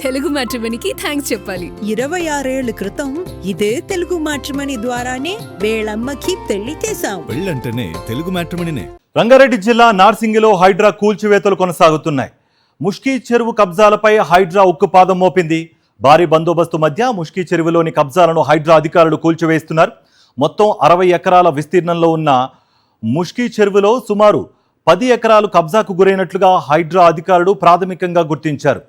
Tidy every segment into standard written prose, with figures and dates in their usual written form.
Telugu మ్యాట్రిమోనీకి thanks చెప్పాలి. 26 ఏళ్ల క్రితం ఇదే తెలుగు మ్యాట్రిమోనీ ద్వారానే వేళమ్మకి పెళ్లి చేశాం. పెళ్ళంటేనే తెలుగు మ్యాట్రిమోనీనే. రంగారెడ్డి జిల్లా నార్సింగిలో హైడ్రా కూల్చివేతలు కొనసాగుతున్నాయి. ముష్కీ చెరువు కబ్జాలపై హైడ్రా ఉక్కుపాదం మోపింది. భారీ బందోబస్తు మధ్య ముష్కీ చెరువులోని కబ్జాలను హైడ్రా అధికారులు కూల్చివేస్తున్నారు. మొత్తం 60 ఎకరాల విస్తీర్ణంలో ఉన్న ముష్కీ చెరువులో సుమారు 10 ఎకరాలు కబ్జాకు గురైనట్లుగా హైడ్రా అధికారులు ప్రాథమికంగా గుర్తించారు.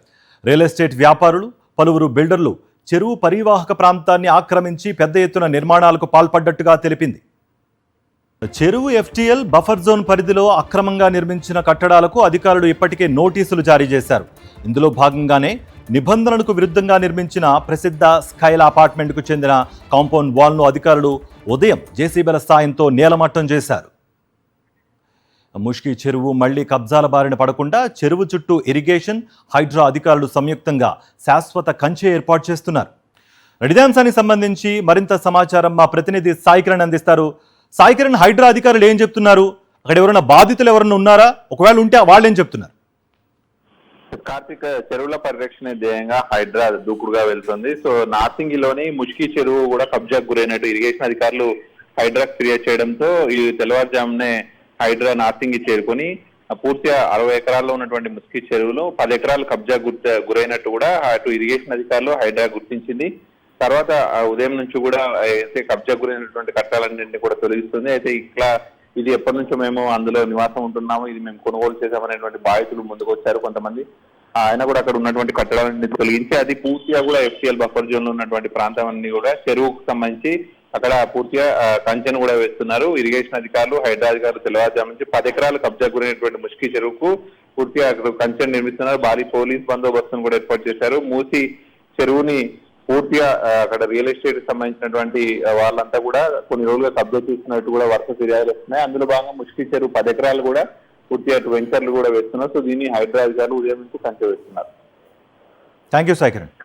రియల్ ఎస్టేట్ వ్యాపారులు, పలువురు బిల్డర్లు చెరువు పరివాహక ప్రాంతాన్ని ఆక్రమించి పెద్ద ఎత్తున నిర్మాణాలకు పాల్పడ్డట్టుగా తెలిపింది. చెరువు FTL బఫర్ జోన్ పరిధిలో అక్రమంగా నిర్మించిన కట్టడాలకు అధికారులు ఇప్పటికే నోటీసులు జారీ చేశారు. ఇందులో భాగంగానే నిబంధనలకు విరుద్ధంగా నిర్మించిన ప్రసిద్ధ స్కైల్ అపార్ట్మెంట్కు చెందిన కాంపౌండ్ వాల్ను అధికారులు ఉదయం జేసీబీల సాయంతో నేలమట్టం చేశారు. ముష్కీ చెరువు మళ్లీ కబ్జాల బారిన పడకుండా చెరువు చుట్టూ ఇరిగేషన్, హైడ్రా అధికారులు సంయుక్తంగా శాశ్వత కంచె ఏర్పాటు చేస్తున్నారు. ఇదే అంశానికి సంబంధించి మరింత సమాచారం మా ప్రతినిధి సాయి కిరణ్ అందిస్తారు. సాయి కిరణ్, హైడ్రా అధికారులు ఏం చెప్తున్నారు? అక్కడ ఎవరైనా బాధితులు ఎవరైనా ఉన్నారా? ఒకవేళ ఉంటే వాళ్ళు ఏం చెప్తున్నారు? కార్తీక, చెరువుల పరిరక్షణ ధ్యేయంగా హైడ్రా దూకుడుగా వెళ్తుంది. సో నార్సింగిలోని ముష్కీ చెరువు కూడా కబ్జాకు గురైనట్టు ఇరిగేషన్ అధికారులు హైడ్రాకు ఫిర్యాదు చేయడంతో ఈ తెల్లవారుజామునే హైడ్రా నార్సింగి చేరుకొని పూర్తిగా 60 ఎకరాల్లో ఉన్నటువంటి ముష్కీ చెరువులో 10 ఎకరాలు కబ్జా గురైనట్టు కూడా అటు ఇరిగేషన్ అధికారులు హైడ్రా గుర్తించింది. తర్వాత ఉదయం నుంచి కూడా అయితే కబ్జా గురైనటువంటి కట్టాలన్నింటినీ కూడా తొలగిస్తుంది. అయితే ఇట్లా ఇది ఎప్పటి నుంచో మేము అందులో నివాసం ఉంటున్నాము, ఇది మేము కొనుగోలు చేసామనేటువంటి బాధితులు ముందుకు వచ్చారు కొంతమంది. ఆయన కూడా అక్కడ ఉన్నటువంటి కట్టడాలన్నింటినీ తొలగించి అది పూర్తిగా కూడా FTL బఫర్ జోన్ లో ఉన్నటువంటి ప్రాంతం అన్ని కూడా చెరువుకు సంబంధించి అక్కడ పూర్తిగా కంచెను కూడా వేస్తున్నారు. ఇరిగేషన్ అధికారులు, హైడ్రా అధికారులు తెల్లవారుజాము నుంచి 10 ఎకరాలు కబ్జా గురైనటువంటి ముష్కీ చెరువుకు పూర్తిగా అక్కడ కంచెను నిర్మిస్తున్నారు. భారీ పోలీస్ బందోబస్తును కూడా ఏర్పాటు చేశారు. మూసి చెరువుని పూర్తిగా అక్కడ రియల్ ఎస్టేట్ సంబంధించినటువంటి వాళ్ళంతా కూడా కొన్ని రోజులుగా కబ్జా చేస్తున్నట్టు కూడా వరుస ఫిర్యాదులు వస్తున్నాయి. అందులో భాగంగా ముష్కీ చెరువు 10 ఎకరాలు కూడా పూర్తిగా వెంచర్లు కూడా వేస్తున్నారు. సో దీన్ని హైడ్రా అధికారులు ఉదయం నుంచి కంచె వేస్తున్నారు. Thank you Sai Kiran.